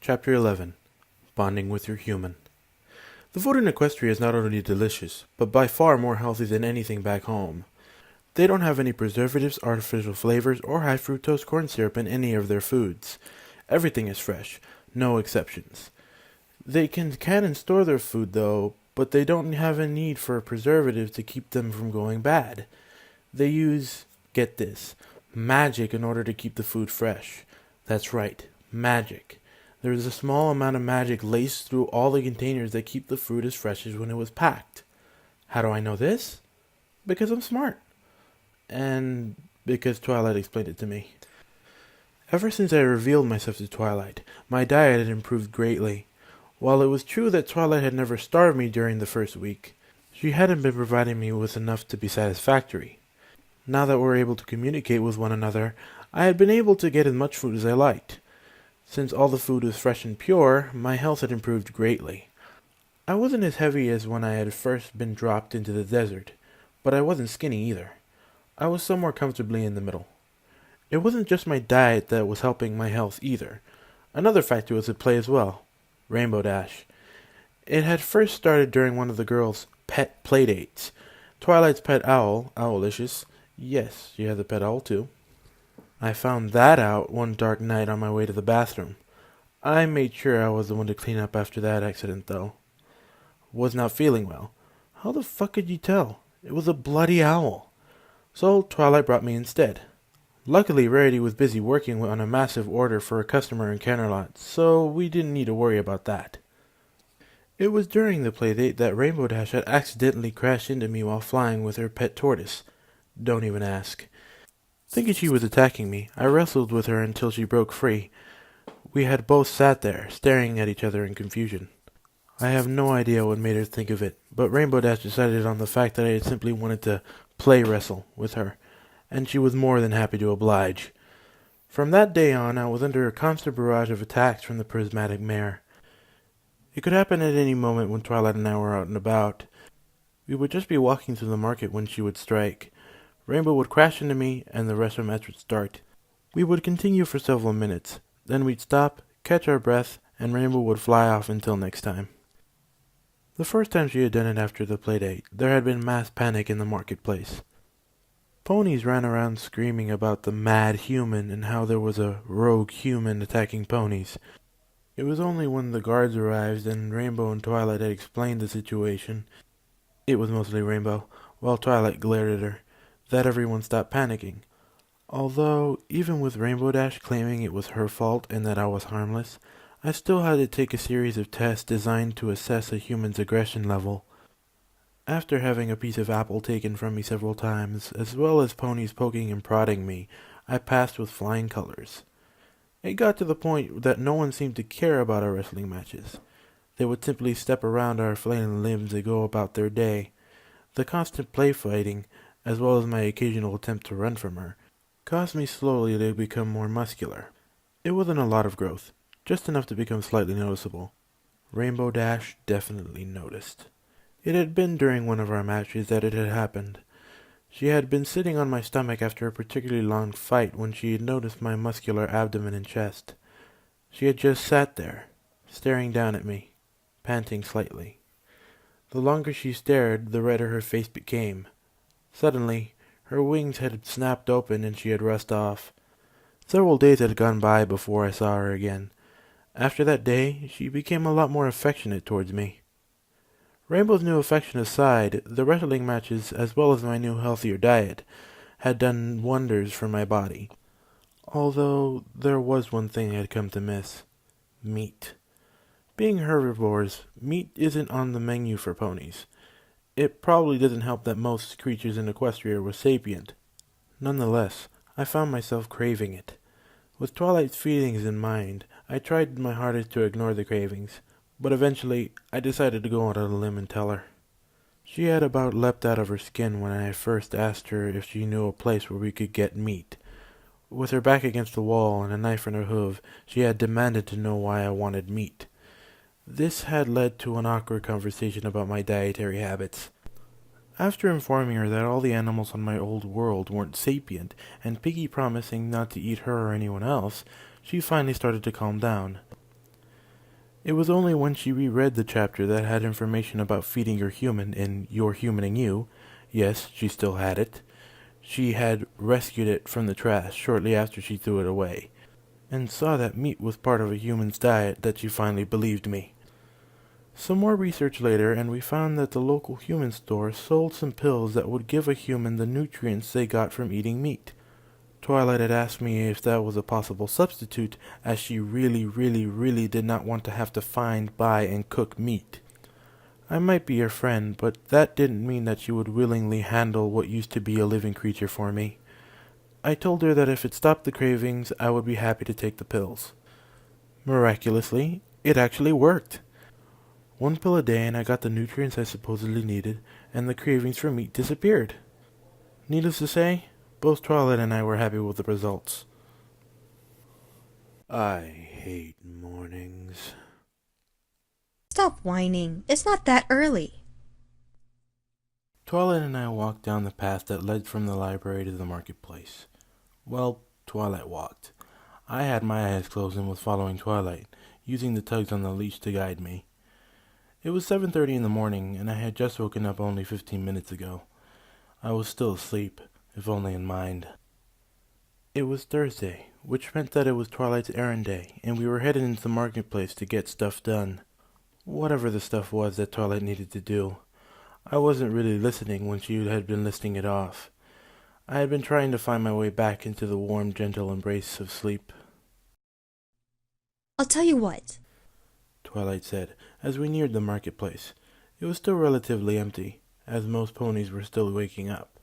Chapter 11. Bonding with your human. The food in Equestria is not only delicious, but by far more healthy than anything back home. They don't have any preservatives, artificial flavors, or high fructose corn syrup in any of their foods. Everything is fresh, no exceptions. They can and store their food though, but they don't have a need for preservatives to keep them from going bad. They use, get this, magic in order to keep the food fresh. That's right, magic. There is a small amount of magic laced through all the containers that keep the fruit as fresh as when it was packed. How do I know this? Because I'm smart. And because Twilight explained it to me. Ever since I revealed myself to Twilight, my diet had improved greatly. While it was true that Twilight had never starved me during the first week, she hadn't been providing me with enough to be satisfactory. Now that we were able to communicate with one another, I had been able to get as much food as I liked. Since all the food was fresh and pure, my health had improved greatly. I wasn't as heavy as when I had first been dropped into the desert, but I wasn't skinny either. I was somewhere comfortably in the middle. It wasn't just my diet that was helping my health either. Another factor was at play as well. Rainbow Dash. It had first started during one of the girls' pet playdates. Twilight's pet owl, Owlicious. Yes, she has a pet owl too. I found that out one dark night on my way to the bathroom. I made sure I was the one to clean up after that accident, though. Was not feeling well. How the fuck could you tell? It was a bloody owl. So Twilight brought me instead. Luckily, Rarity was busy working on a massive order for a customer in Canterlot, so we didn't need to worry about that. It was during the playdate that Rainbow Dash had accidentally crashed into me while flying with her pet tortoise. Don't even ask. Thinking she was attacking me, I wrestled with her until she broke free. We had both sat there, staring at each other in confusion. I have no idea what made her think of it, but Rainbow Dash decided on the fact that I had simply wanted to play wrestle with her, and she was more than happy to oblige. From that day on, I was under a constant barrage of attacks from the prismatic mare. It could happen at any moment when Twilight and I were out and about. We would just be walking through the market when she would strike. Rainbow would crash into me, and the rest of the match would start. We would continue for several minutes. Then we'd stop, catch our breath, and Rainbow would fly off until next time. The first time she had done it after the playdate, there had been mass panic in the marketplace. Ponies ran around screaming about the mad human and how there was a rogue human attacking ponies. It was only when the guards arrived and Rainbow and Twilight had explained the situation, it was mostly Rainbow, while Twilight glared at her, that everyone stopped panicking. Although, even with Rainbow Dash claiming it was her fault and that I was harmless, I still had to take a series of tests designed to assess a human's aggression level. After having a piece of apple taken from me several times, as well as ponies poking and prodding me, I passed with flying colors. It got to the point that no one seemed to care about our wrestling matches. They would simply step around our flailing limbs and go about their day. The constant play fighting, as well as my occasional attempt to run from her, caused me slowly to become more muscular. It wasn't a lot of growth, just enough to become slightly noticeable. Rainbow Dash definitely noticed. It had been during one of our matches that it had happened. She had been sitting on my stomach after a particularly long fight when she had noticed my muscular abdomen and chest. She had just sat there, staring down at me, panting slightly. The longer she stared, the redder her face became. Suddenly, her wings had snapped open and she had rushed off. Several days had gone by before I saw her again. After that day, she became a lot more affectionate towards me. Rainbow's new affection aside, the wrestling matches, as well as my new healthier diet, had done wonders for my body. Although, there was one thing I had come to miss. Meat. Being herbivores, meat isn't on the menu for ponies. It probably doesn't help that most creatures in Equestria were sapient. Nonetheless, I found myself craving it. With Twilight's feelings in mind, I tried my hardest to ignore the cravings, but eventually I decided to go out on a limb and tell her. She had about leapt out of her skin when I first asked her if she knew a place where we could get meat. With her back against the wall and a knife in her hoof, she had demanded to know why I wanted meat. This had led to an awkward conversation about my dietary habits. After informing her that all the animals on my old world weren't sapient, and Piggy promising not to eat her or anyone else, she finally started to calm down. It was only when she reread the chapter that had information about feeding your human in Your Humaning You. Yes, she still had it. She had rescued it from the trash shortly after she threw it away, and saw that meat was part of a human's diet that she finally believed me. Some more research later, and we found that the local human store sold some pills that would give a human the nutrients they got from eating meat. Twilight had asked me if that was a possible substitute, as she really did not want to have to find, buy, and cook meat. I might be her friend, but that didn't mean that she would willingly handle what used to be a living creature for me. I told her that if it stopped the cravings, I would be happy to take the pills. Miraculously, it actually worked. 1 pill a day and I got the nutrients I supposedly needed, and the cravings for meat disappeared. Needless to say, both Twilight and I were happy with the results. I hate mornings. Stop whining. It's not that early. Twilight and I walked down the path that led from the library to the marketplace. Well, Twilight walked. I had my eyes closed and was following Twilight, using the tugs on the leash to guide me. It was 7:30 in the morning, and I had just woken up only 15 minutes ago. I was still asleep, if only in mind. It was Thursday, which meant that it was Twilight's errand day, and we were headed into the marketplace to get stuff done. Whatever the stuff was that Twilight needed to do. I wasn't really listening when she had been listing it off. I had been trying to find my way back into the warm, gentle embrace of sleep. I'll tell you what. Twilight said, as we neared the marketplace. It was still relatively empty, as most ponies were still waking up.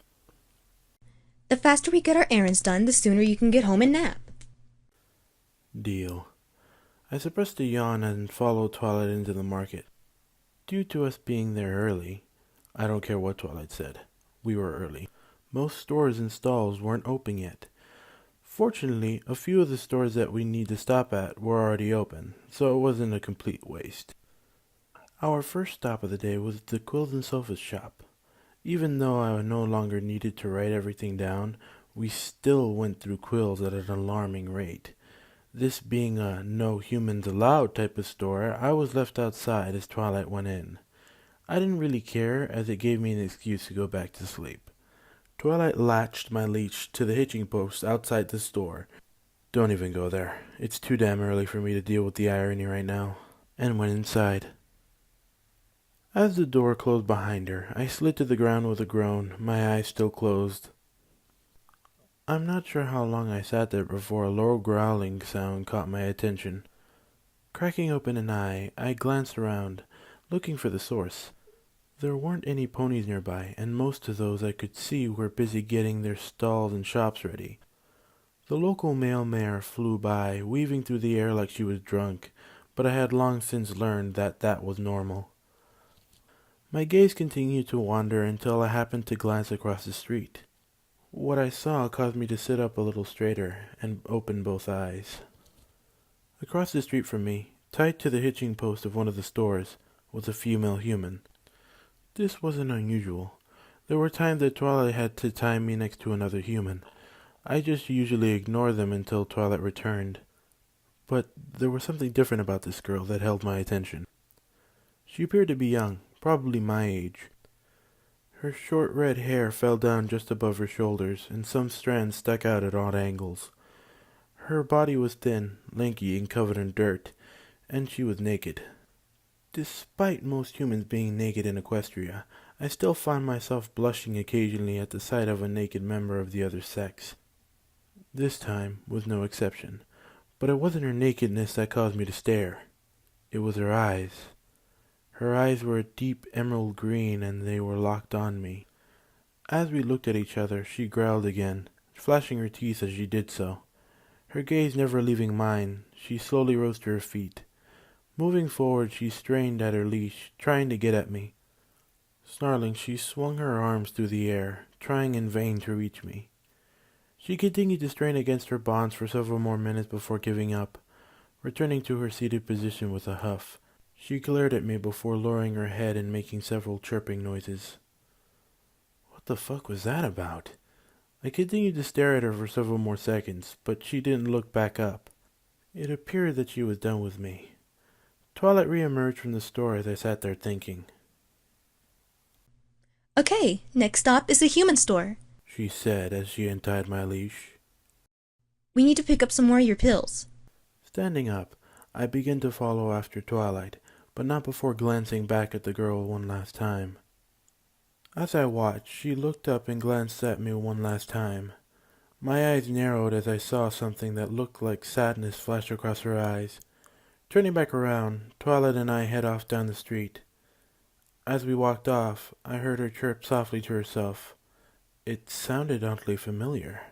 The faster we get our errands done, the sooner you can get home and nap. Deal. I suppressed a yawn and followed Twilight into the market. Due to us being there early, I don't care what Twilight said, we were early. Most stores and stalls weren't open yet. Fortunately, a few of the stores that we need to stop at were already open, so it wasn't a complete waste. Our first stop of the day was the Quills and Sofas shop. Even though I no longer needed to write everything down, we still went through quills at an alarming rate. This being a no humans allowed type of store, I was left outside as Twilight went in. I didn't really care, as it gave me an excuse to go back to sleep. Twilight latched my leash to the hitching post outside the store. Don't even go there. It's too damn early for me to deal with the irony right now. And went inside. As the door closed behind her, I slid to the ground with a groan, my eyes still closed. I'm not sure how long I sat there before a low growling sound caught my attention. Cracking open an eye, I glanced around, looking for the source. There weren't any ponies nearby, and most of those I could see were busy getting their stalls and shops ready. The local male mare flew by, weaving through the air like she was drunk, but I had long since learned that that was normal. My gaze continued to wander until I happened to glance across the street. What I saw caused me to sit up a little straighter and open both eyes. Across the street from me, tied to the hitching post of one of the stores, was a female human. This wasn't unusual. There were times that Twilight had to tie me next to another human. I just usually ignored them until Twilight returned. But there was something different about this girl that held my attention. She appeared to be young, probably my age. Her short red hair fell down just above her shoulders, and some strands stuck out at odd angles. Her body was thin, lanky, and covered in dirt, and she was naked. Despite most humans being naked in Equestria, I still found myself blushing occasionally at the sight of a naked member of the other sex. This time was no exception, but it wasn't her nakedness that caused me to stare. It was her eyes. Her eyes were a deep emerald green, and they were locked on me. As we looked at each other, she growled again, flashing her teeth as she did so. Her gaze never leaving mine, she slowly rose to her feet. Moving forward, she strained at her leash, trying to get at me. Snarling, she swung her arms through the air, trying in vain to reach me. She continued to strain against her bonds for several more minutes before giving up. Returning to her seated position with a huff, she glared at me before lowering her head and making several chirping noises. What the fuck was that about? I continued to stare at her for several more seconds, but she didn't look back up. It appeared that she was done with me. Twilight re-emerged from the store as I sat there thinking. Okay, next stop is the human store. She said as she untied my leash. We need to pick up some more of your pills. Standing up, I began to follow after Twilight, but not before glancing back at the girl one last time. As I watched, she looked up and glanced at me one last time. My eyes narrowed as I saw something that looked like sadness flash across her eyes. Turning back around, Twilight and I head off down the street. As we walked off, I heard her chirp softly to herself. It sounded oddly familiar.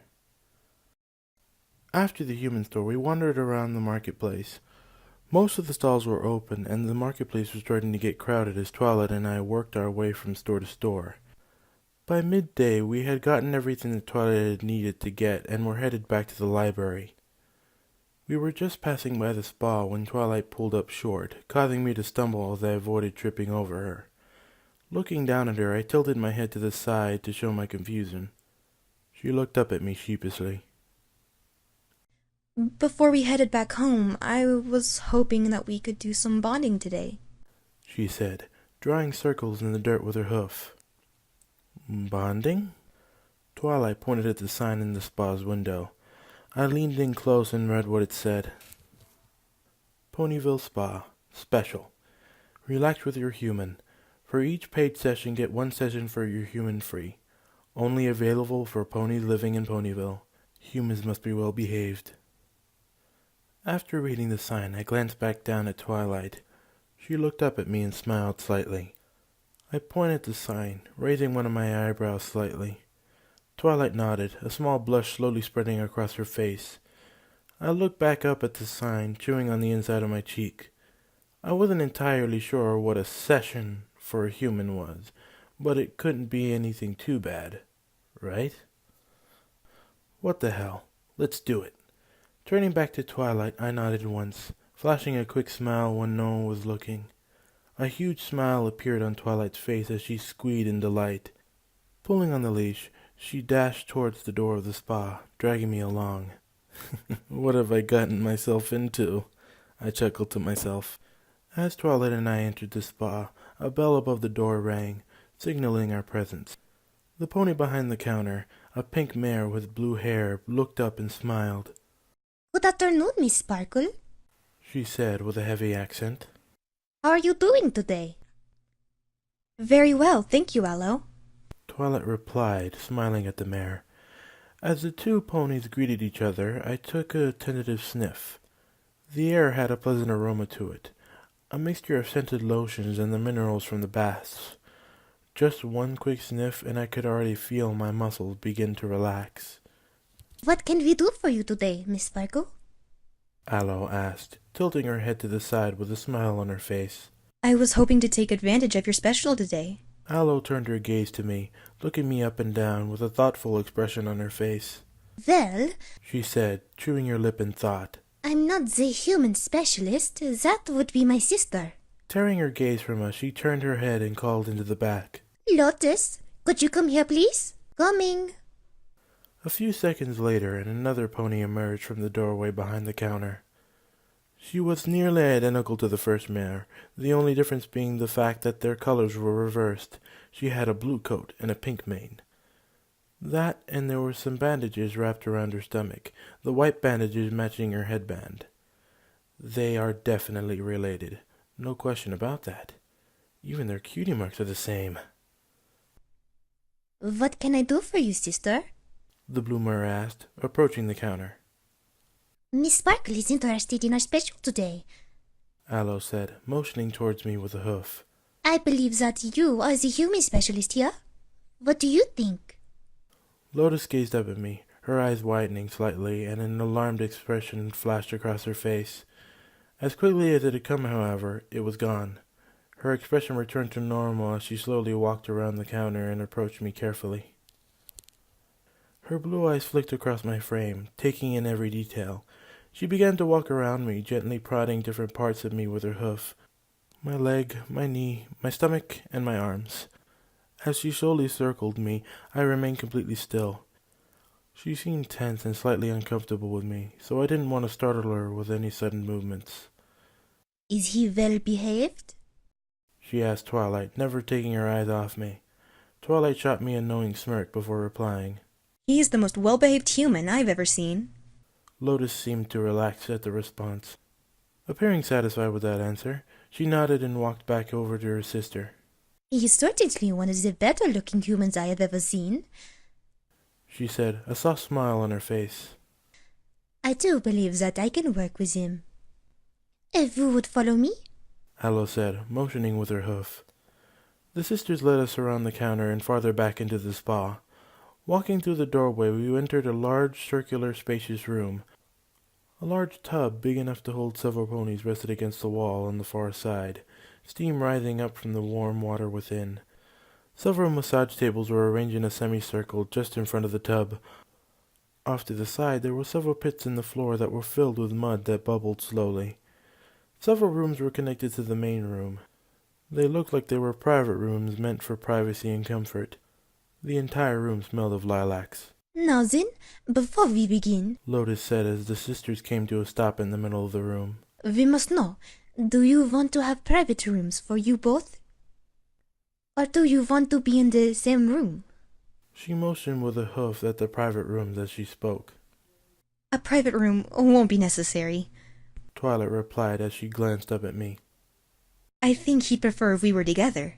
After the human store, we wandered around the marketplace. Most of the stalls were open, and the marketplace was starting to get crowded as Twilight and I worked our way from store to store. By midday, we had gotten everything that Twilight had needed to get and were headed back to the library. We were just passing by the spa when Twilight pulled up short, causing me to stumble as I avoided tripping over her. Looking down at her, I tilted my head to the side to show my confusion. She looked up at me sheepishly. Before we headed back home, I was hoping that we could do some bonding today. She said, drawing circles in the dirt with her hoof. Bonding? Twilight pointed at the sign in the spa's window. I leaned in close and read what it said. Ponyville Spa. Special. Relax with your human. For each paid session, get one session for your human free. Only available for ponies living in Ponyville. Humans must be well behaved. After reading the sign, I glanced back down at Twilight. She looked up at me and smiled slightly. I pointed at the sign, raising one of my eyebrows slightly. Twilight nodded, a small blush slowly spreading across her face. I looked back up at the sign, chewing on the inside of my cheek. I wasn't entirely sure what a session for a human was, but it couldn't be anything too bad, right? What the hell? Let's do it. Turning back to Twilight, I nodded once, flashing a quick smile when no one was looking. A huge smile appeared on Twilight's face as she squeaked in delight. Pulling on the leash, she dashed towards the door of the spa, dragging me along. What have I gotten myself into? I chuckled to myself. As Twilight and I entered the spa, a bell above the door rang, signaling our presence. The pony behind the counter, a pink mare with blue hair, looked up and smiled. Good afternoon, Miss Sparkle. She said with a heavy accent. How are you doing today? Very well, thank you, Aloe. Twilight replied, smiling at the mare. As the two ponies greeted each other, I took a tentative sniff. The air had a pleasant aroma to it, a mixture of scented lotions and the minerals from the baths. Just one quick sniff and I could already feel my muscles begin to relax. What can we do for you today, Miss Sparkle? Aloe asked, tilting her head to the side with a smile on her face. I was hoping to take advantage of your special today. Aloe turned her gaze to me, looking me up and down with a thoughtful expression on her face. Well, She said, chewing her lip in thought. I'm not the human specialist. That would be my sister. Tearing her gaze from us, she turned her head and called into the back. Lotus, could you come here, please? Coming. A few seconds later, and another pony emerged from the doorway behind the counter. She was nearly identical to the first mare, the only difference being the fact that their colors were reversed. She had a blue coat and a pink mane. That, and there were some bandages wrapped around her stomach, the white bandages matching her headband. They are definitely related, no question about that. Even their cutie marks are the same. What can I do for you, sister? The blue mare asked, approaching the counter. Miss Sparkle is interested in our special today. Aloe said, motioning towards me with a hoof. I believe that you are the human specialist here. What do you think? Lotus gazed up at me, her eyes widening slightly, and an alarmed expression flashed across her face. As quickly as it had come, however, it was gone. Her expression returned to normal as she slowly walked around the counter and approached me carefully. Her blue eyes flicked across my frame, taking in every detail. She began to walk around me, gently prodding different parts of me with her hoof. My leg, my knee, my stomach, and my arms. As she slowly circled me, I remained completely still. She seemed tense and slightly uncomfortable with me, so I didn't want to startle her with any sudden movements. Is he well behaved? She asked Twilight, never taking her eyes off me. Twilight shot me a knowing smirk before replying. He is the most well-behaved human I've ever seen. Lotus seemed to relax at the response. Appearing satisfied with that answer, she nodded and walked back over to her sister. He is certainly one of the better-looking humans I have ever seen, She said, a soft smile on her face. I do believe that I can work with him. If you would follow me? Aloe said, motioning with her hoof. The sisters led us around the counter and farther back into the spa. Walking through the doorway, we entered a large, circular, spacious room. A large tub big enough to hold several ponies rested against the wall on the far side, steam rising up from the warm water within. Several massage tables were arranged in a semicircle just in front of the tub. Off to the side, there were several pits in the floor that were filled with mud that bubbled slowly. Several rooms were connected to the main room. They looked like they were private rooms meant for privacy and comfort. The entire room smelled of lilacs. Now then, before we begin, Lotus said as the sisters came to a stop in the middle of the room. we must know, do you want to have private rooms for you both? Or do you want to be in the same room? She motioned with a hoof at the private rooms as she spoke. A private room won't be necessary. Twilight replied as she glanced up at me. I think he'd prefer if we were together.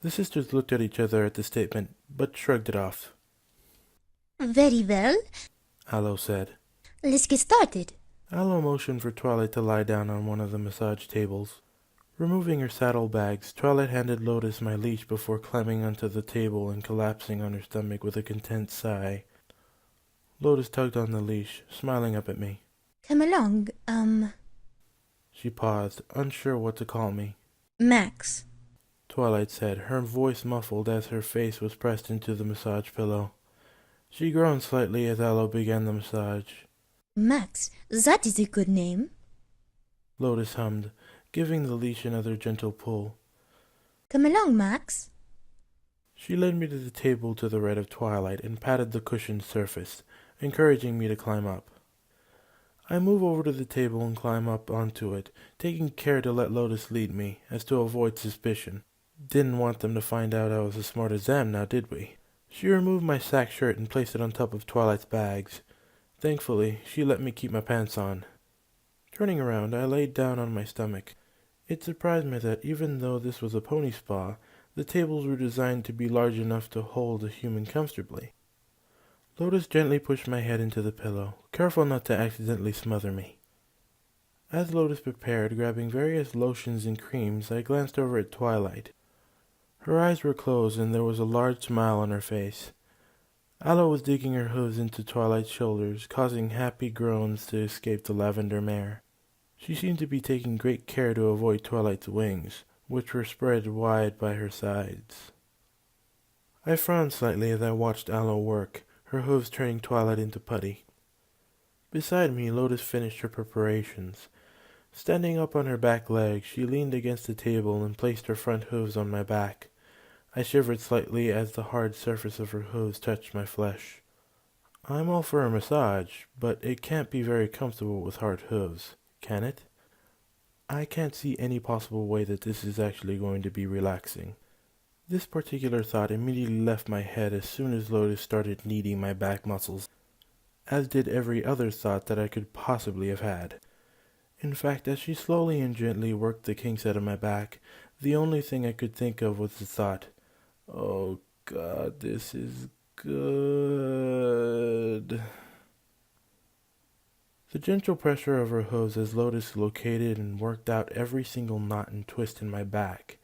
The sisters looked at each other at the statement, but shrugged it off. Very well. Aloe said. Let's get started. Aloe motioned for Twilight to lie down on one of the massage tables. Removing her saddlebags, Twilight handed Lotus my leash before climbing onto the table and collapsing on her stomach with a content sigh. Lotus tugged on the leash, smiling up at me. Come along, She paused, unsure what to call me. Max. Twilight said, her voice muffled as her face was pressed into the massage pillow. She groaned slightly as Aloe began the massage. Max, that is a good name. Lotus hummed, giving the leash another gentle pull. Come along, Max. She led me to the table to the right of Twilight and patted the cushioned surface, encouraging me to climb up. I move over to the table and climb up onto it, taking care to let Lotus lead me, as to avoid suspicion. Didn't want them to find out I was as smart as them, now did we? She removed my sack shirt and placed it on top of Twilight's bags. Thankfully, she let me keep my pants on. Turning around, I laid down on my stomach. It surprised me that even though this was a pony spa, the tables were designed to be large enough to hold a human comfortably. Lotus gently pushed my head into the pillow, careful not to accidentally smother me. As Lotus prepared, grabbing various lotions and creams, I glanced over at Twilight. Her eyes were closed and there was a large smile on her face. Aloe was digging her hooves into Twilight's shoulders, causing happy groans to escape the lavender mare. She seemed to be taking great care to avoid Twilight's wings, which were spread wide by her sides. I frowned slightly as I watched Aloe work, her hooves turning Twilight into putty. Beside me, Lotus finished her preparations. Standing up on her back legs, she leaned against the table and placed her front hooves on my back. I shivered slightly as the hard surface of her hooves touched my flesh. I'm all for a massage, but it can't be very comfortable with hard hooves, can it? I can't see any possible way that this is actually going to be relaxing. This particular thought immediately left my head as soon as Lotus started kneading my back muscles, as did every other thought that I could possibly have had. In fact, as she slowly and gently worked the kinks out of my back, the only thing I could think of was the thought, "Oh God, this is good." The gentle pressure of her hooves as Lotus located and worked out every single knot and twist in my back.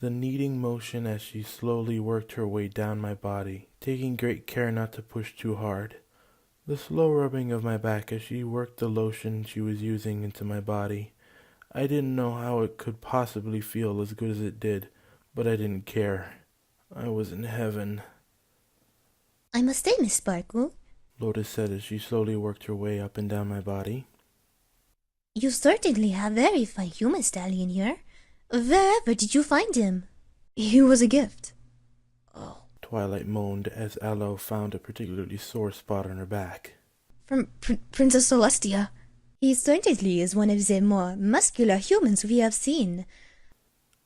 The kneading motion as she slowly worked her way down my body, taking great care not to push too hard. The slow rubbing of my back as she worked the lotion she was using into my body. I didn't know how it could possibly feel as good as it did, but I didn't care. I was in heaven. I must say, Miss Sparkle, Lotus said as she slowly worked her way up and down my body. you certainly have very fine human stallion here. Wherever did you find him? He was a gift. Oh. Twilight moaned as Aloe found a particularly sore spot on her back. From Princess Celestia. He certainly is one of the more muscular humans we have seen.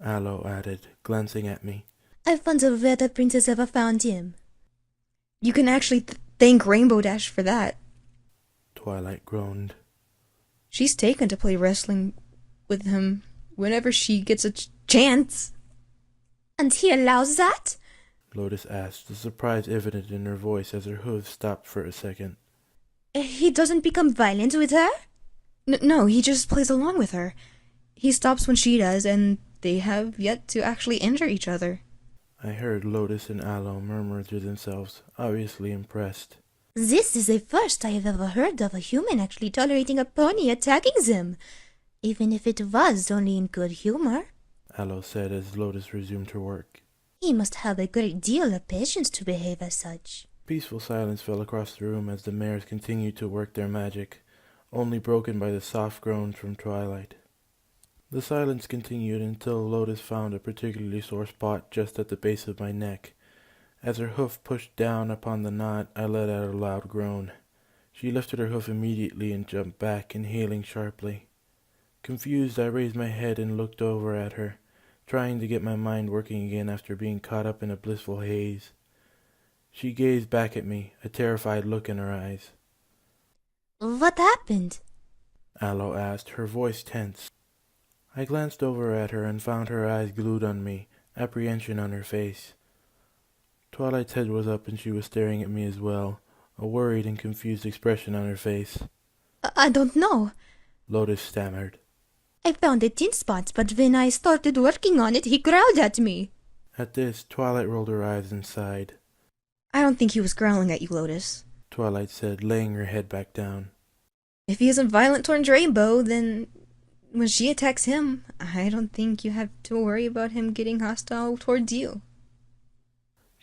Aloe added, glancing at me. I wonder where the princess ever found him. You can actually thank Rainbow Dash for that. Twilight groaned. She's taken to play wrestling with him whenever she gets a chance. And he allows that? Lotus asked, the surprise evident in her voice as her hooves stopped for a second. He doesn't become violent with her? No, he just plays along with her. He stops when she does, and they have yet to actually injure each other. I heard Lotus and Aloe murmur to themselves, obviously impressed. This is the first I have ever heard of a human actually tolerating a pony attacking them, even if it was only in good humor. Aloe said as Lotus resumed her work. He must have a great deal of patience to behave as such. Peaceful silence fell across the room as the mares continued to work their magic, only broken by the soft groans from Twilight. The silence continued until Lotus found a particularly sore spot just at the base of my neck. As her hoof pushed down upon the knot, I let out a loud groan. She lifted her hoof immediately and jumped back, inhaling sharply. Confused, I raised my head and looked over at her, trying to get my mind working again after being caught up in a blissful haze. She gazed back at me, a terrified look in her eyes. What happened? Aloe asked, her voice tense. I glanced over at her and found her eyes glued on me, apprehension on her face. Twilight's head was up and she was staring at me as well, a worried and confused expression on her face. I don't know. Lotus stammered. I found a tin spot, but when I started working on it, he growled at me. At this, Twilight rolled her eyes and sighed. I don't think he was growling at you, Lotus. Twilight said, laying her head back down. If he isn't violent towards Rainbow, then when she attacks him, I don't think you have to worry about him getting hostile towards you.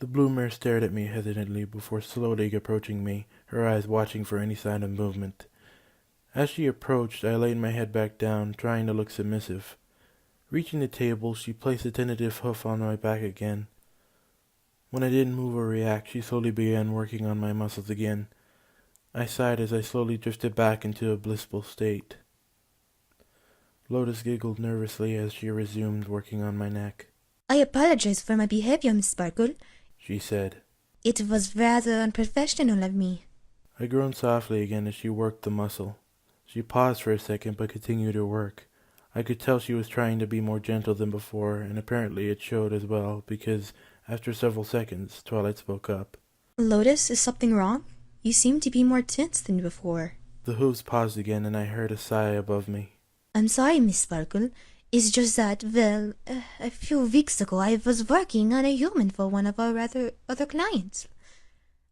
The blue mare stared at me hesitantly before slowly approaching me, her eyes watching for any sign of movement. As she approached, I laid my head back down, trying to look submissive. Reaching the table, she placed a tentative hoof on my back again. When I didn't move or react, she slowly began working on my muscles again. I sighed as I slowly drifted back into a blissful state. Lotus giggled nervously as she resumed working on my neck. I apologize for my behavior, Miss Sparkle, she said. It was rather unprofessional of me. I groaned softly again as she worked the muscle. She paused for a second but continued her work. I could tell she was trying to be more gentle than before, and apparently it showed as well, because after several seconds, Twilight spoke up. Lotus, is something wrong? You seem to be more tense than before. The hooves paused again, and I heard a sigh above me. I'm sorry, Miss Sparkle. It's just that, well, a few weeks ago I was working on a human for one of our other clients.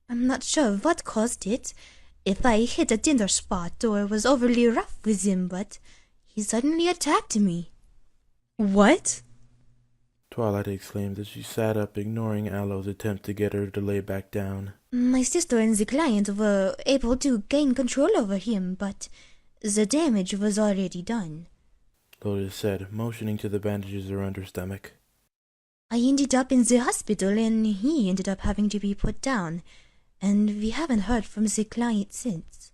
I'm not sure what caused it, if I hit a tender spot or was overly rough with him, but he suddenly attacked me. What? Twilight exclaimed as she sat up, ignoring Aloe's attempt to get her to lay back down. My sister and the client were able to gain control over him, but the damage was already done, Lotus said, motioning to the bandages around her stomach. I ended up in the hospital and he ended up having to be put down, and we haven't heard from the client since.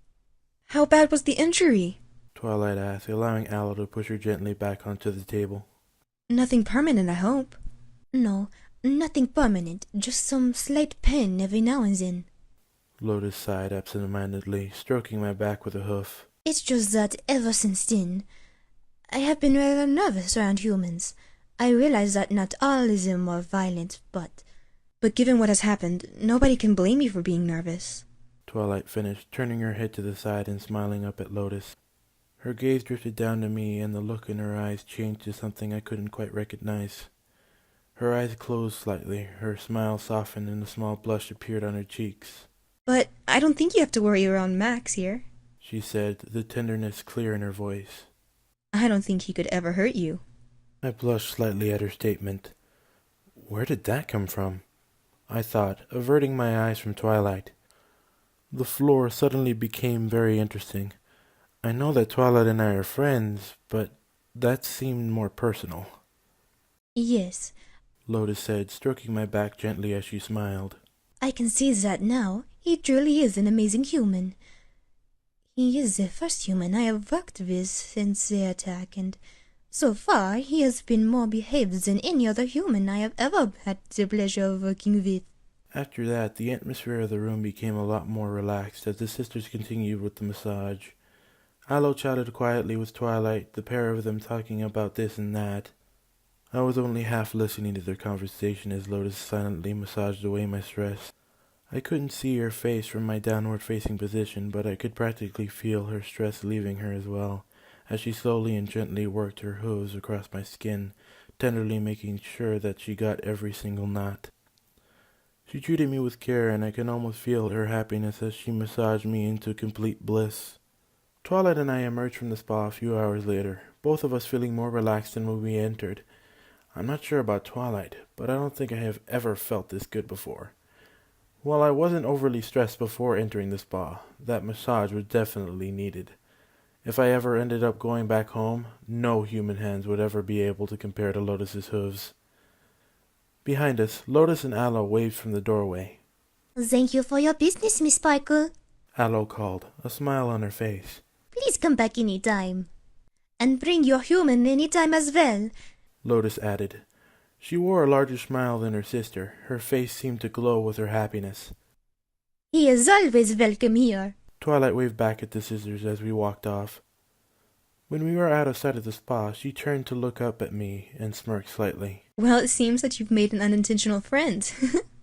How bad was the injury? Twilight asked, allowing Aloe to push her gently back onto the table. Nothing permanent, I hope. No, nothing permanent, just some slight pain every now and then. Lotus sighed absent-mindedly, stroking my back with a hoof. It's just that ever since then, I have been rather nervous around humans. I realize that not all of them are violent, but given what has happened, nobody can blame you for being nervous. Twilight finished, turning her head to the side and smiling up at Lotus. Her gaze drifted down to me, and the look in her eyes changed to something I couldn't quite recognize. Her eyes closed slightly, her smile softened, and a small blush appeared on her cheeks. But I don't think you have to worry around Max here, she said, the tenderness clear in her voice. I don't think he could ever hurt you. I blushed slightly at her statement. Where did that come from? I thought, averting my eyes from Twilight. The floor suddenly became very interesting. I know that Twilight and I are friends, but that seemed more personal. Yes, Lotus said, stroking my back gently as she smiled. I can see that now. He truly is an amazing human. He is the first human I have worked with since the attack, and so far he has been more behaved than any other human I have ever had the pleasure of working with. After that, the atmosphere of the room became a lot more relaxed as the sisters continued with the massage. Aloe chatted quietly with Twilight, the pair of them talking about this and that. I was only half listening to their conversation as Lotus silently massaged away my stress. I couldn't see her face from my downward-facing position, but I could practically feel her stress leaving her as well, as she slowly and gently worked her hooves across my skin, tenderly making sure that she got every single knot. She treated me with care, and I could almost feel her happiness as she massaged me into complete bliss. Twilight and I emerged from the spa a few hours later, both of us feeling more relaxed than when we entered. I'm not sure about Twilight, but I don't think I have ever felt this good before. While I wasn't overly stressed before entering the spa, that massage was definitely needed. If I ever ended up going back home, no human hands would ever be able to compare to Lotus's hooves. Behind us, Lotus and Aloe waved from the doorway. Thank you for your business, Miss Sparkle. Aloe called, a smile on her face. Please come back any time. And bring your human any time as well, Lotus added. She wore a larger smile than her sister. Her face seemed to glow with her happiness. He is always welcome here. Twilight waved back at the sisters as we walked off. When we were out of sight of the spa, she turned to look up at me and smirked slightly. Well, it seems that you've made an unintentional friend.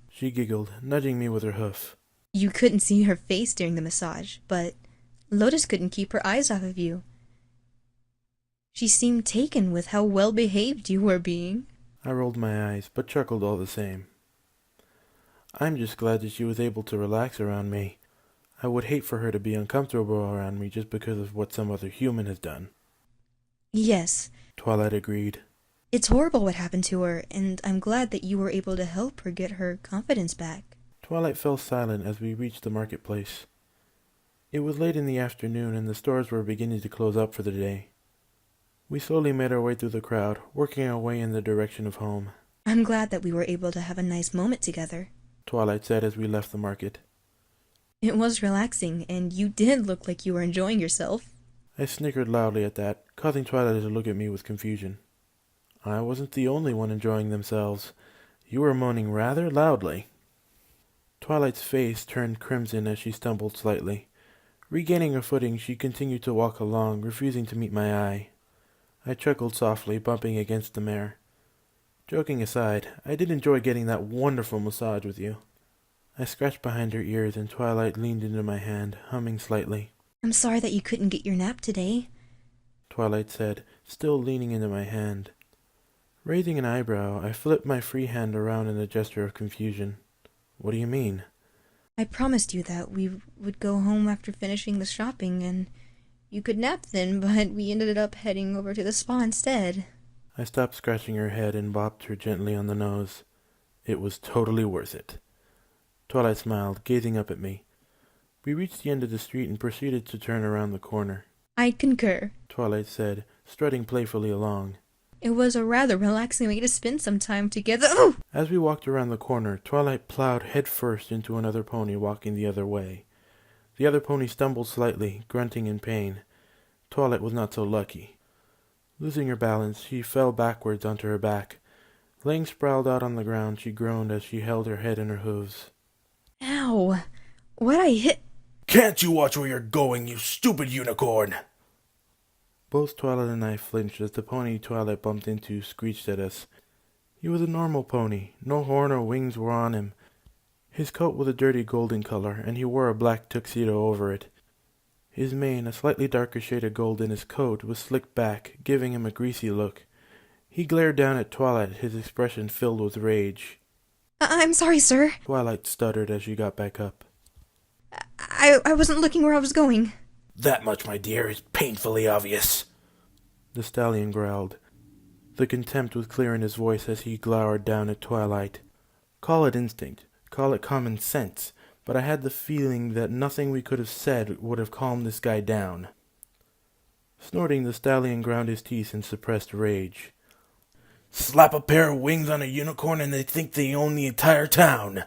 She giggled, nudging me with her hoof. You couldn't see her face during the massage, but Lotus couldn't keep her eyes off of you. She seemed taken with how well-behaved you were being. I rolled my eyes, but chuckled all the same. I'm just glad that she was able to relax around me. I would hate for her to be uncomfortable around me just because of what some other human has done. Yes. Twilight agreed. It's horrible what happened to her, and I'm glad that you were able to help her get her confidence back. Twilight fell silent as we reached the marketplace. It was late in the afternoon and the stores were beginning to close up for the day. We slowly made our way through the crowd, working our way in the direction of home. I'm glad that we were able to have a nice moment together, Twilight said as we left the market. It was relaxing, and you did look like you were enjoying yourself. I snickered loudly at that, causing Twilight to look at me with confusion. I wasn't the only one enjoying themselves. You were moaning rather loudly. Twilight's face turned crimson as she stumbled slightly. Regaining her footing, she continued to walk along, refusing to meet my eye. I chuckled softly, bumping against the mare. Joking aside, I did enjoy getting that wonderful massage with you. I scratched behind her ears and Twilight leaned into my hand, humming slightly. I'm sorry that you couldn't get your nap today, Twilight said, still leaning into my hand. Raising an eyebrow, I flipped my free hand around in a gesture of confusion. What do you mean? I promised you that we would go home after finishing the shopping, and you could nap then, but we ended up heading over to the spa instead. I stopped scratching her head and bopped her gently on the nose. It was totally worth it. Twilight smiled, gazing up at me. We reached the end of the street and proceeded to turn around the corner. I concur, Twilight said, strutting playfully along. It was a rather relaxing way to spend some time together. Ooh! As we walked around the corner, Twilight plowed headfirst into another pony walking the other way. The other pony stumbled slightly, grunting in pain. Twilight was not so lucky. Losing her balance, she fell backwards onto her back. Laying sprawled out on the ground, she groaned as she held her head in her hooves. Ow! What I hit? Can't you watch where you're going, you stupid unicorn? Both Twilight and I flinched as the pony Twilight bumped into screeched at us. He was a normal pony. No horn or wings were on him. His coat was a dirty golden color, and he wore a black tuxedo over it. His mane, a slightly darker shade of gold than his coat, was slicked back, giving him a greasy look. He glared down at Twilight, his expression filled with rage. I'm sorry, sir. Twilight stuttered as she got back up. I wasn't looking where I was going. That much, my dear, is painfully obvious. The stallion growled. The contempt was clear in his voice as he glowered down at Twilight. Call it instinct, call it common sense, but I had the feeling that nothing we could have said would have calmed this guy down. Snorting, the stallion ground his teeth in suppressed rage. Slap a pair of wings on a unicorn and they think they own the entire town.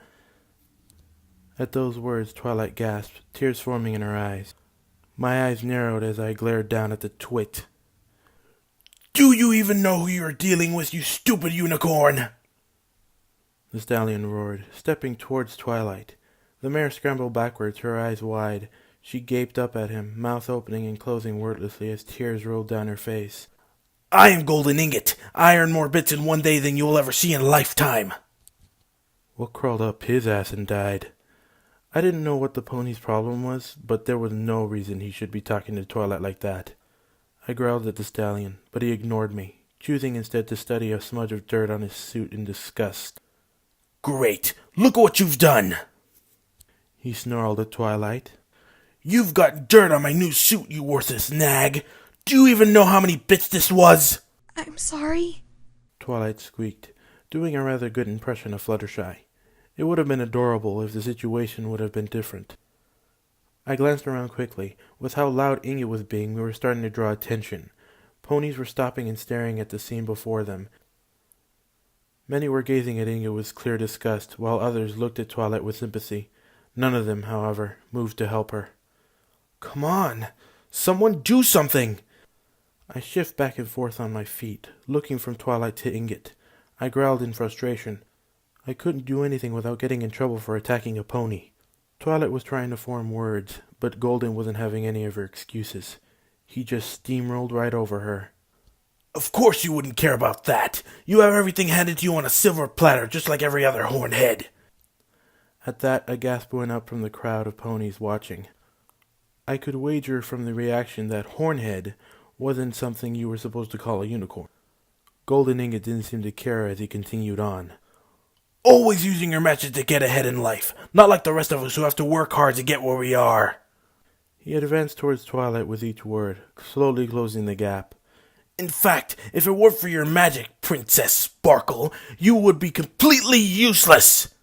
At those words, Twilight gasped, tears forming in her eyes. My eyes narrowed as I glared down at the twit. Do you even know who you're dealing with, you stupid unicorn? The stallion roared, stepping towards Twilight. The mare scrambled backwards, her eyes wide. She gaped up at him, mouth opening and closing wordlessly as tears rolled down her face. I am Golden Ingot. I earn more bits in one day than you'll ever see in a lifetime. What crawled up his ass and died? I didn't know what the pony's problem was, but there was no reason he should be talking to Twilight like that. I growled at the stallion, but he ignored me, choosing instead to study a smudge of dirt on his suit in disgust. Great! Look at what you've done! He snarled at Twilight. You've got dirt on my new suit, you worthless nag! Do you even know how many bits this was? I'm sorry. Twilight squeaked, doing a rather good impression of Fluttershy. It would have been adorable if the situation would have been different. I glanced around quickly. With how loud Ingot was being, we were starting to draw attention. Ponies were stopping and staring at the scene before them. Many were gazing at Ingot with clear disgust, while others looked at Twilight with sympathy. None of them, however, moved to help her. Come on! Someone do something! I shift back and forth on my feet, looking from Twilight to Ingot. I growled in frustration. I couldn't do anything without getting in trouble for attacking a pony. Twilight was trying to form words, but Golden wasn't having any of her excuses. He just steamrolled right over her. Of course you wouldn't care about that. You have everything handed to you on a silver platter, just like every other hornhead. At that, a gasp went up from the crowd of ponies watching. I could wager from the reaction that hornhead wasn't something you were supposed to call a unicorn. Golden Ingot didn't seem to care as he continued on. Always using your magic to get ahead in life, not like the rest of us who have to work hard to get where we are. He advanced towards Twilight with each word, slowly closing the gap. In fact, if it weren't for your magic, Princess Sparkle, you would be completely useless.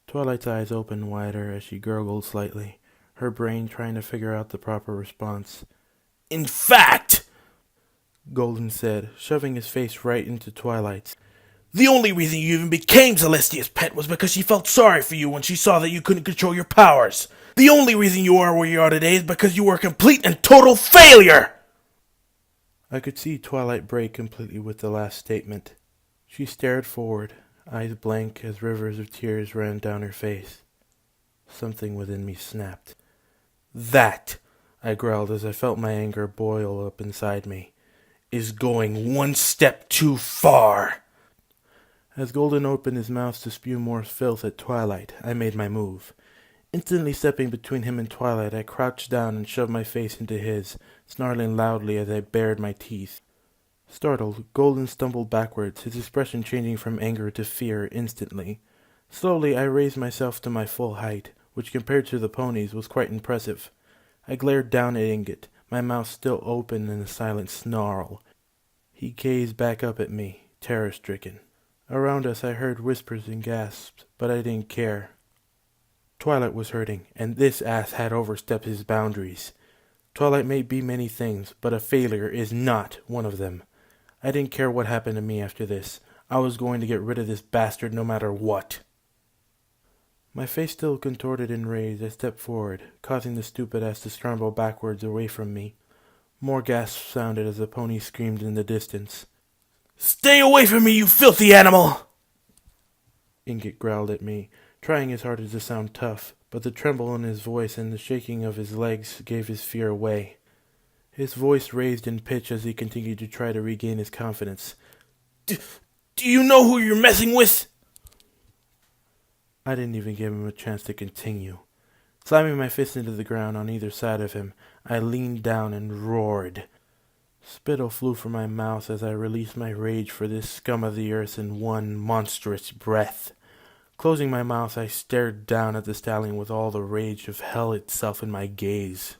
Twilight's eyes opened wider as she gurgled slightly, her brain trying to figure out the proper response. In fact, Golden said, shoving his face right into Twilight's. The only reason you even became Celestia's pet was because she felt sorry for you when she saw that you couldn't control your powers. The only reason you are where you are today is because you were a complete and total failure! I could see Twilight break completely with the last statement. She stared forward, eyes blank as rivers of tears ran down her face. Something within me snapped. That, I growled as I felt my anger boil up inside me, is going one step too far. As Golden opened his mouth to spew more filth at Twilight, I made my move. Instantly stepping between him and Twilight, I crouched down and shoved my face into his, snarling loudly as I bared my teeth. Startled, Golden stumbled backwards, his expression changing from anger to fear instantly. Slowly, I raised myself to my full height, which compared to the ponies was quite impressive. I glared down at Ingot, my mouth still open in a silent snarl. He gazed back up at me, terror-stricken. Around us I heard whispers and gasps, but I didn't care. Twilight was hurting, and this ass had overstepped his boundaries. Twilight may be many things, but a failure is not one of them. I didn't care what happened to me after this. I was going to get rid of this bastard no matter what. My face still contorted in rage, I stepped forward, causing the stupid ass to scramble backwards away from me. More gasps sounded as the pony screamed in the distance. Stay away from me, you filthy animal! Ingot growled at me, trying his hardest to sound tough, but the tremble in his voice and the shaking of his legs gave his fear away. His voice raised in pitch as he continued to try to regain his confidence. Do you know who you're messing with? I didn't even give him a chance to continue. Slamming my fist into the ground on either side of him, I leaned down and roared. Spittle flew from my mouth as I released my rage for this scum of the earth in one monstrous breath. Closing my mouth, I stared down at the stallion with all the rage of hell itself in my gaze.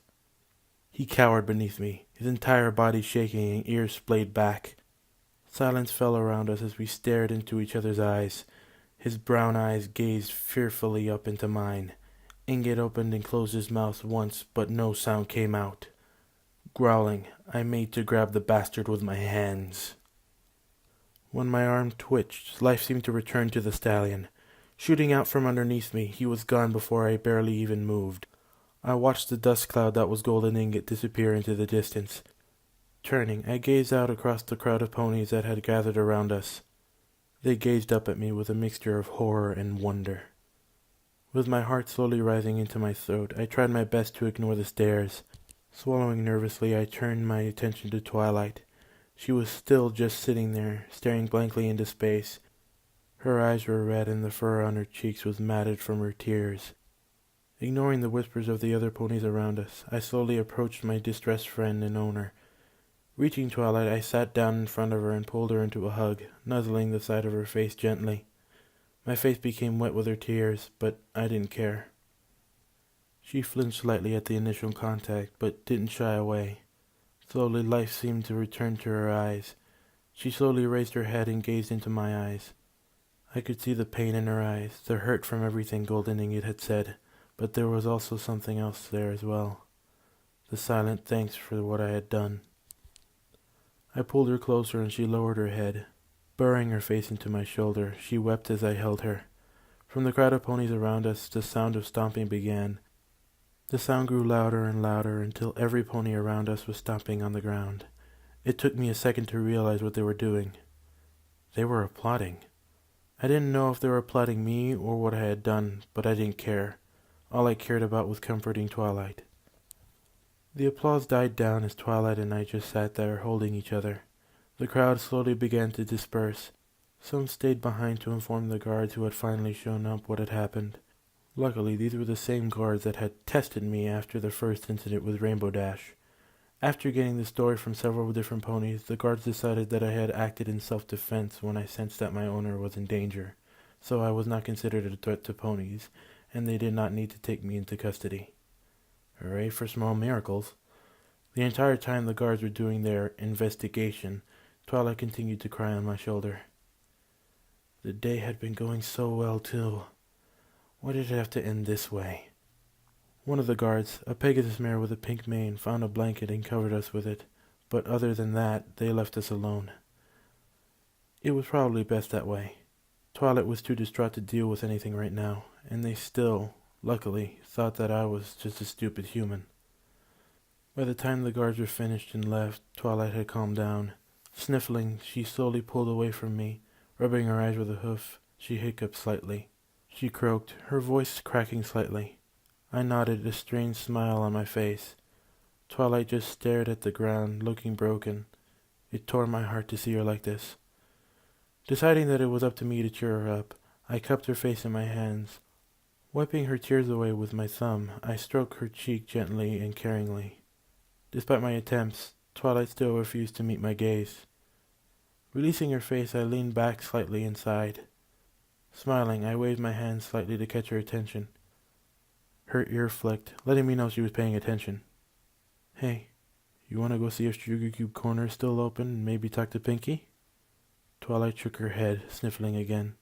He cowered beneath me, his entire body shaking and ears splayed back. Silence fell around us as we stared into each other's eyes. His brown eyes gazed fearfully up into mine. Ingot opened and closed his mouth once, but no sound came out. Growling, I made to grab the bastard with my hands. When my arm twitched, life seemed to return to the stallion. Shooting out from underneath me, he was gone before I barely even moved. I watched the dust cloud that was Golden Ingot disappear into the distance. Turning, I gazed out across the crowd of ponies that had gathered around us. They gazed up at me with a mixture of horror and wonder. With my heart slowly rising into my throat, I tried my best to ignore the stares. Swallowing nervously, I turned my attention to Twilight. She was still just sitting there, staring blankly into space. Her eyes were red and the fur on her cheeks was matted from her tears. Ignoring the whispers of the other ponies around us, I slowly approached my distressed friend and owner. Reaching Twilight, I sat down in front of her and pulled her into a hug, nuzzling the side of her face gently. My face became wet with her tears, but I didn't care. She flinched slightly at the initial contact, but didn't shy away. Slowly, life seemed to return to her eyes. She slowly raised her head and gazed into my eyes. I could see the pain in her eyes, the hurt from everything Golden Ingot had said, but there was also something else there as well. The silent thanks for what I had done. I pulled her closer and she lowered her head. Burying her face into my shoulder, she wept as I held her. From the crowd of ponies around us, the sound of stomping began. The sound grew louder and louder until every pony around us was stomping on the ground. It took me a second to realize what they were doing. They were applauding. I didn't know if they were applauding me or what I had done, but I didn't care. All I cared about was comforting Twilight. The applause died down as Twilight and I just sat there holding each other. The crowd slowly began to disperse. Some stayed behind to inform the guards who had finally shown up what had happened. Luckily, these were the same guards that had tested me after the first incident with Rainbow Dash. After getting the story from several different ponies, the guards decided that I had acted in self-defense when I sensed that my owner was in danger, so I was not considered a threat to ponies, and they did not need to take me into custody. Hooray for small miracles. The entire time the guards were doing their investigation, Twilight continued to cry on my shoulder. The day had been going so well, too. Why did it have to end this way? One of the guards, a Pegasus mare with a pink mane, found a blanket and covered us with it, but other than that, they left us alone. It was probably best that way. Twilight was too distraught to deal with anything right now, and they still, luckily, thought that I was just a stupid human. By the time the guards were finished and left, Twilight had calmed down. Sniffling, she slowly pulled away from me. Rubbing her eyes with a hoof, she hiccuped slightly. She croaked, her voice cracking slightly. I nodded, a strange smile on my face. Twilight just stared at the ground, looking broken. It tore my heart to see her like this. Deciding that it was up to me to cheer her up, I cupped her face in my hands. Wiping her tears away with my thumb, I stroked her cheek gently and caringly. Despite my attempts, Twilight still refused to meet my gaze. Releasing her face, I leaned back slightly and sighed. Smiling, I waved my hand slightly to catch her attention. Her ear flicked, letting me know she was paying attention. Hey, you want to go see if Sugar Cube Corner is still open and maybe talk to Pinky? Twilight shook her head, sniffling again.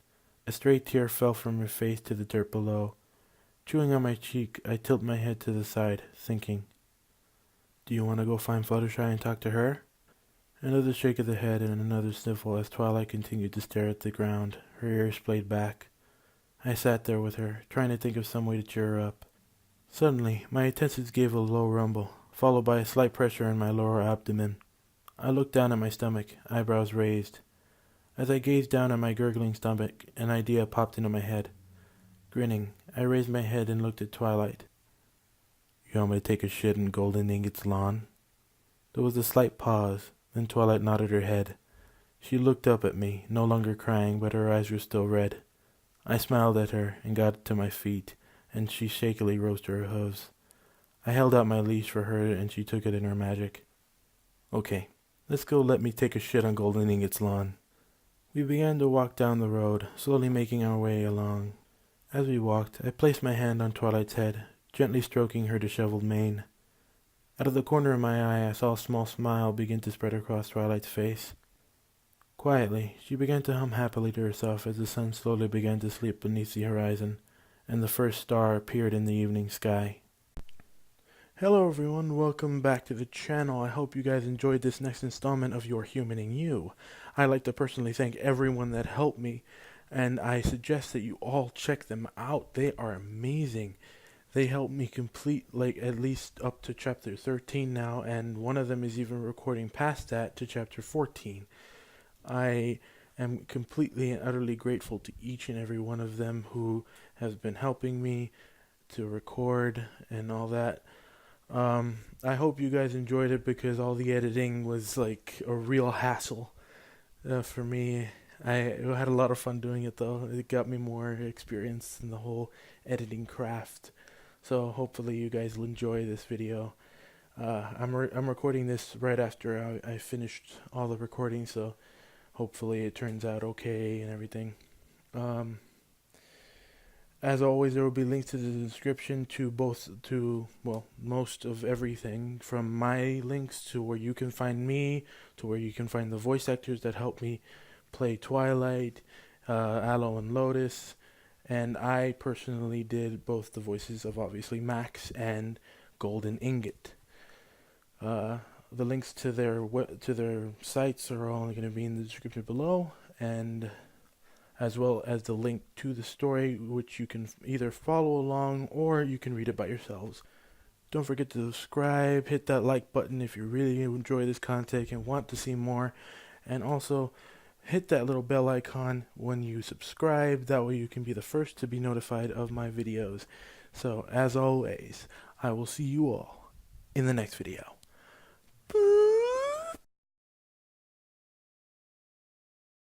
A stray tear fell from her face to the dirt below. Chewing on my cheek, I tilted my head to the side, thinking. Do you want to go find Fluttershy and talk to her? Another shake of the head and another sniffle as Twilight continued to stare at the ground, her ears splayed back. I sat there with her, trying to think of some way to cheer her up. Suddenly, my intestines gave a low rumble, followed by a slight pressure in my lower abdomen. I looked down at my stomach, eyebrows raised. As I gazed down at my gurgling stomach, an idea popped into my head. Grinning, I raised my head and looked at Twilight. You want me to take a shit in Golden Ingot's lawn? There was a slight pause, then Twilight nodded her head. She looked up at me, no longer crying, but her eyes were still red. I smiled at her and got to my feet, and she shakily rose to her hooves. I held out my leash for her and she took it in her magic. Okay, let's go let me take a shit on Golden Ingot's lawn. We began to walk down the road, slowly making our way along. As we walked, I placed my hand on Twilight's head, gently stroking her disheveled mane. Out of the corner of my eye, I saw a small smile begin to spread across Twilight's face. Quietly, she began to hum happily to herself as the sun slowly began to sleep beneath the horizon, and the first star appeared in the evening sky. Hello everyone, welcome back to the channel. I hope you guys enjoyed this next installment of Your Humaning You. I'd like to personally thank everyone that helped me, and I suggest that you all check them out. They are amazing. They helped me complete like at least up to chapter 13 now, and one of them is even recording past that to chapter 14. I am completely and utterly grateful to each and every one of them who has been helping me to record and all that. I hope you guys enjoyed it, because all the editing was like a real hassle for me. I had a lot of fun doing it though. It got me more experience in the whole editing craft. So hopefully you guys will enjoy this video. I'm recording this right after I finished all the recording, so hopefully it turns out okay and everything. As always, there will be links to the description to most of everything, from my links to where you can find me, to where you can find the voice actors that helped me play Twilight, Aloe and Lotus, and I personally did both the voices of obviously Max and Golden Ingot. The links to their sites are all going to be in the description below, and as well as the link to the story, which you can either follow along or you can read it by yourselves. Don't forget to subscribe, hit that like button if you really enjoy this content and want to see more, and also hit that little bell icon when you subscribe. That way you can be the first to be notified of my videos. So as always, I will see you all in the next video. Boo!